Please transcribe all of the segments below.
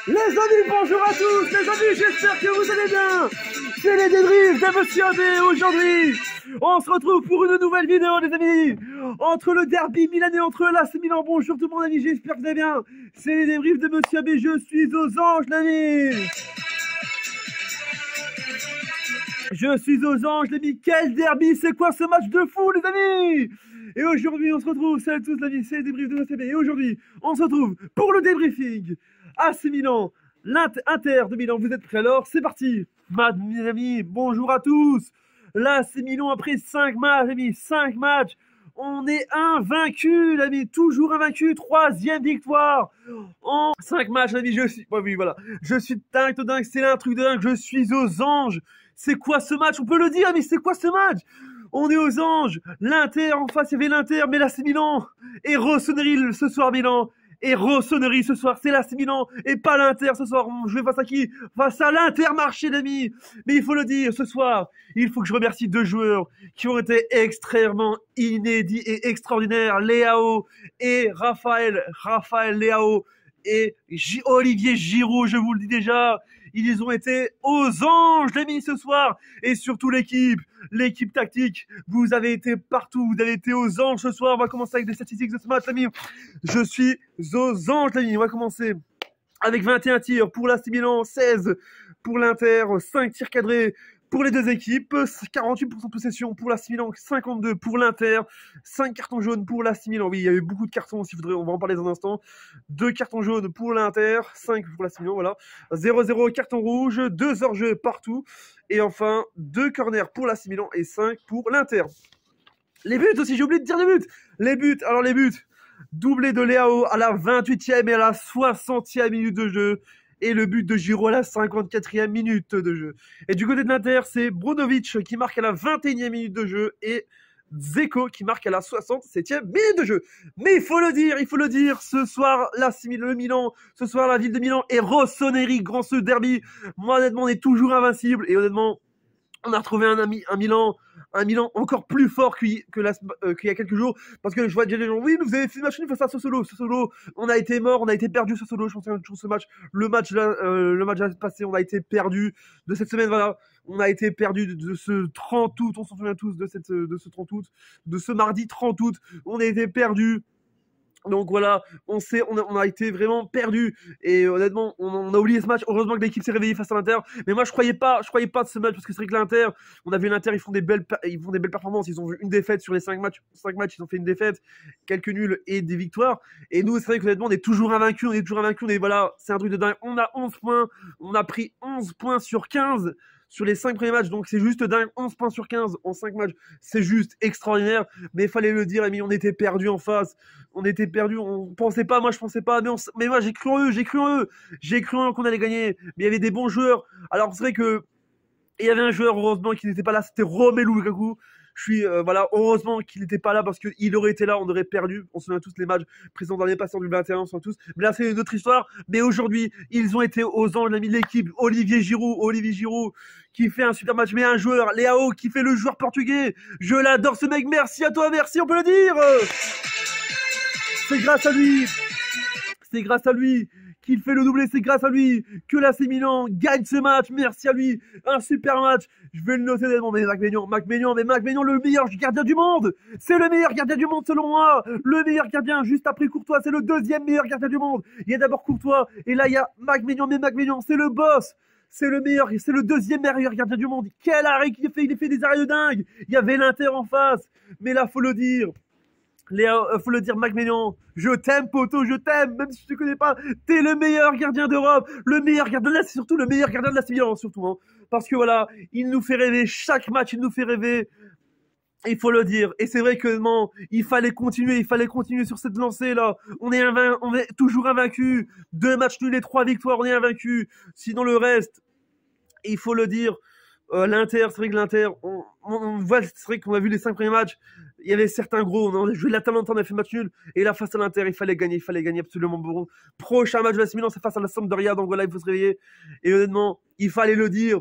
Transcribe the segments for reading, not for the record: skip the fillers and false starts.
Les amis, bonjour à tous, les amis, j'espère que vous allez bien. C'est les débriefs de Monsieur Abbé aujourd'hui. On se retrouve pour une nouvelle vidéo, les amis. Entre le derby milanais, entre l'AC Milan. Bonjour tout le monde, amis, j'espère que vous allez bien. C'est les débriefs de Monsieur Abbé, je suis aux anges, les amis. Je suis aux anges, les amis. Quel derby, c'est quoi ce match de fou, les amis? Et aujourd'hui, on se retrouve, salut à tous, les amis, c'est les débriefs de Monsieur Abbé. Et aujourd'hui, on se retrouve pour le débriefing. AC Milan, l'Inter de Milan, vous êtes prêts alors? C'est parti. Mes amis, bonjour à tous. L'AC Milan après 5 matchs, amis, 5 matchs. On est invaincu, l'ami, toujours invaincu. 3e victoire en 5 matchs, l'ami. Je suis, oui, voilà. Je suis dingue, c'est un truc de dingue. Je suis aux anges. C'est quoi ce match? On peut le dire, mais c'est quoi ce match? On est aux anges. L'Inter, en face, il y avait l'Inter, mais l'AC Milan. Et Rossoneri ce soir, Milan. Et Rossoneri ce soir, c'est l'AC Milan et pas l'Inter ce soir. On joue face à qui? Face à l'Intermarché, d'amis. Mais il faut le dire, ce soir, il faut que je remercie 2 joueurs qui ont été extrêmement inédits et extraordinaires. Leao et Raphaël Leao et Olivier Giroud, je vous le dis déjà. Ils ont été aux anges, les amis, ce soir. Et surtout l'équipe tactique. Vous avez été partout. Vous avez été aux anges ce soir. On va commencer avec des statistiques de ce match, les amis. Je suis aux anges, les amis. On va commencer avec 21 tirs pour l'AC Milan, 16 pour l'Inter, 5 tirs cadrés pour les deux équipes, 48% de possession pour l'AC Milan, 52 pour l'Inter, 5 cartons jaunes pour l'AC Milan. Oui, il y a eu beaucoup de cartons, on va en parler dans un instant. 2 cartons jaunes pour l'Inter, 5 pour l'AC Milan, voilà. 0-0 carton rouge, 2 hors-jeu partout. Et enfin, 2 corners pour l'AC Milan et 5 pour l'Inter. Les buts aussi, j'ai oublié de dire les buts. Les buts. Doublé de Leao à la 28e et à la 60e minute de jeu. Et le but de Giroud à la 54e minute de jeu. Et du côté de l'Inter, c'est Brunovic qui marque à la 21e minute de jeu et Dzeko qui marque à la 67e minute de jeu. Mais il faut le dire, ce soir, le Milan, ce soir, la ville de Milan et Rossoneri, grand ce derby. Moi, honnêtement, on est toujours invincible et honnêtement, on a retrouvé un Milan encore plus fort qu'il y a quelques jours. Parce que je vois déjà des gens, oui, mais vous avez fait le match nul face à Sassuolo. On a été mort, on a été perdu sur Sassuolo. Je pense que ce match, le match passé, on a été perdu de cette semaine, voilà. On a été perdu de ce 30 août, on s'en souvient tous de ce 30 août, de ce mardi 30 août. On a été perdu. Donc voilà, on a été vraiment perdu et honnêtement, on a oublié ce match. Heureusement que l'équipe s'est réveillée face à l'Inter. Mais moi, je croyais pas de ce match parce que c'est vrai que l'Inter, on a vu l'Inter, ils font des belles performances. Ils ont vu une défaite sur les 5 matchs. 5 matchs, ils ont fait une défaite, quelques nuls et des victoires. Et nous, c'est vrai qu'honnêtement, on est toujours invaincus. Voilà, c'est un truc de dingue. On a 11 points. On a pris 11 points sur 15. Sur les 5 premiers matchs, donc c'est juste dingue, 11 points sur 15 en 5 matchs, c'est juste extraordinaire, mais il fallait le dire, amis, on était perdus en face, on pensait pas, mais moi j'ai cru en eux qu'on allait gagner, mais il y avait des bons joueurs, alors c'est vrai que, il y avait un joueur, heureusement, qui n'était pas là, c'était Romelu Lukaku. Heureusement qu'il n'était pas là parce qu'il aurait été là, on aurait perdu. On se souvient tous les matchs présents dans les passants du 21, on se souvient tous. Mais là, c'est une autre histoire. Mais aujourd'hui, ils ont été aux anges, l'ami de l'équipe. Olivier Giroud, qui fait un super match. Mais un joueur, Leao, qui fait le joueur portugais. Je l'adore, ce mec. Merci à toi, merci, on peut le dire. C'est grâce à lui qu'il fait le doublé, c'est grâce à lui que l'AC Milan gagne ce match, merci à lui, un super match, je vais le noter tellement, mais Mac Maignan, le meilleur gardien du monde, c'est le meilleur gardien du monde selon moi, le meilleur gardien juste après Courtois, c'est le 2e meilleur gardien du monde, il y a d'abord Courtois, et là il y a Mac Maignan, c'est le boss, c'est le meilleur, c'est le 2e meilleur gardien du monde, quel arrêt qu'il fait, il fait des arrêts de dingue, il y avait l'Inter en face, mais là faut le dire, faut le dire, Mac Maignan, je t'aime, poteau, je t'aime, même si je te connais pas, t'es le meilleur gardien d'Europe, le meilleur gardien de surtout le meilleur gardien de la Milan, surtout, hein. Parce que voilà, il nous fait rêver, chaque match, il nous fait rêver, il faut le dire, et c'est vrai que, non, il fallait continuer sur cette lancée-là, on est toujours invaincu, 2 matchs nuls et 3 victoires, on est invaincu, sinon le reste, il faut le dire, l'Inter, c'est vrai que l'Inter, on voit, c'est vrai qu'on a vu les 5 premiers matchs, il y avait certains gros, on a joué l'Atalanta, on a fait match nul, et là, face à l'Inter, il fallait gagner absolument. Bon. Prochain match de l'AC Milan, c'est face à la Sampdoria, donc voilà, il faut se réveiller, et honnêtement, il fallait le dire,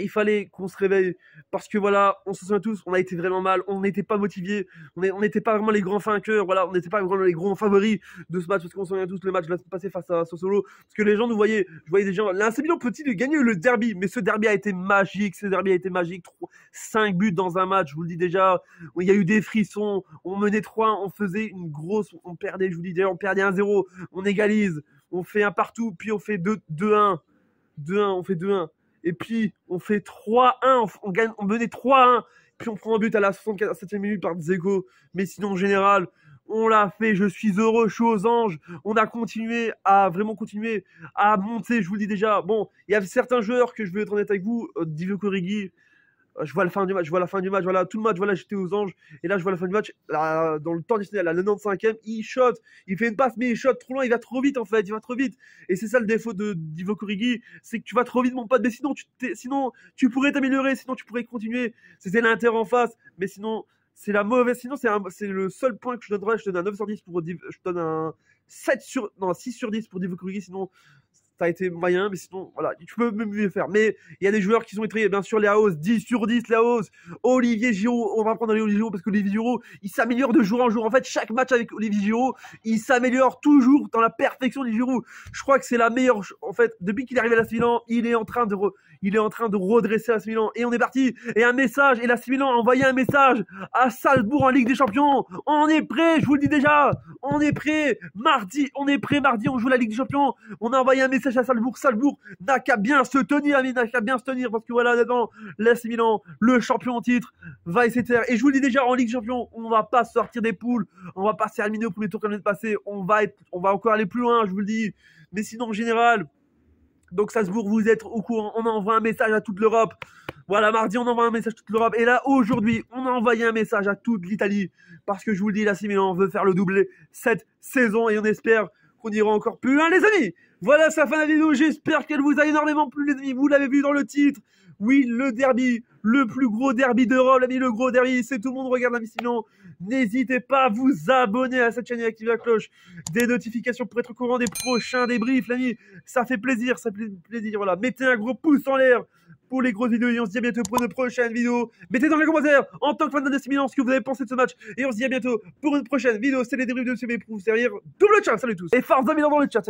Il fallait qu'on se réveille parce que voilà, on se souvient tous, on a été vraiment mal, on n'était pas motivés, on n'était pas vraiment les grands vainqueurs, voilà, on n'était pas vraiment les grands favoris de ce match parce qu'on se souvient tous le match de la semaine passée face à Sassuolo, parce que les gens nous voyaient, je voyais des gens, l'AC Milan peut-il gagner le derby, mais ce derby a été magique, 5 buts dans un match, je vous le dis déjà, il y a eu des frissons, on menait 3-1, on faisait une grosse, on perdait, je vous le dis déjà, on perdait 1-0, on égalise, on fait un partout, puis on fait 2-1, on fait 2-1. Et puis, on fait 3-1, on menait 3-1, puis on prend un but à la 67e minute par Dzeko. Mais sinon, en général, on l'a fait, je suis heureux, je suis aux anges. On a continué à monter, je vous le dis déjà. Bon, il y a certains joueurs que je veux être honnête avec vous, Divock Origi, je vois la fin du match, voilà, tout le match, voilà, j'étais aux anges, et là, je vois la fin du match, là, dans le temps additionnel, à la 95e, il shot, il fait une passe, mais il shot trop loin, il va trop vite, en fait, il va trop vite, et c'est ça le défaut de Divock Origi, c'est que tu vas trop vite, mon pote, mais sinon, tu pourrais t'améliorer, sinon, tu pourrais continuer, c'était l'Inter en face, mais sinon, c'est la mauvaise, sinon, c'est le seul point que je donnerais, je te donne un 9 sur 10 je te donne un 6 sur 10 pour Divock Origi, sinon, ça a été moyen, mais sinon, voilà, tu peux même mieux faire. Mais il y a des joueurs qui sont étriés, bien sûr, Léaos, 10 sur 10, Léaos, Olivier Giroud, on va prendre Olivier Giroud parce que Olivier Giroud, il s'améliore de jour en jour. En fait, chaque match avec Olivier Giroud, il s'améliore toujours dans la perfection du Giroud. Je crois que c'est la meilleure, en fait, depuis qu'il est arrivé à l'AC Milan, il est en train de redresser l'AC Milan. Et on est parti. Et l'AC Milan a envoyé un message à Salzbourg en Ligue des Champions. On est prêt, je vous le dis déjà. On est prêt. Mardi, on joue la Ligue des Champions. On a envoyé un message à Salzbourg. Salzbourg n'a qu'à bien se tenir, parce que voilà, là-dedans, l'AC Milan, le champion en titre, va essayer de faire. Et je vous le dis déjà, en Ligue des Champions, on va pas sortir des poules, on va pas s'éliminer au premier tour comme l'année passée, on va encore aller plus loin, je vous le dis. Mais sinon, en général, donc Salzbourg, vous êtes au courant, on envoie un message à toute l'Europe. Voilà, mardi, on envoie un message à toute l'Europe. Et là, aujourd'hui, on a envoyé un message à toute l'Italie. Parce que je vous le dis, l'AC Milan veut faire le doublé cette saison. Et on espère qu'on ira encore plus loin, les amis. Voilà, c'est la fin de la vidéo. J'espère qu'elle vous a énormément plu, les amis. Vous l'avez vu dans le titre. Oui, le derby, le plus gros derby d'Europe, l'ami, le gros derby. C'est tout le monde regarde l'AC Milan. N'hésitez pas à vous abonner à cette chaîne et à activer la cloche des notifications pour être au courant des prochains débriefs, l'ami. Ça fait plaisir, Voilà, mettez un gros pouce en l'air pour les grosses vidéos et on se dit à bientôt pour une prochaine vidéo. Mettez dans les commentaires en tant que fan de l'AC Milan ce que vous avez pensé de ce match et on se dit à bientôt pour une prochaine vidéo. C'est les débriefs de CB pour vous servir. Double chat, salut tous et force Milan dans le chat.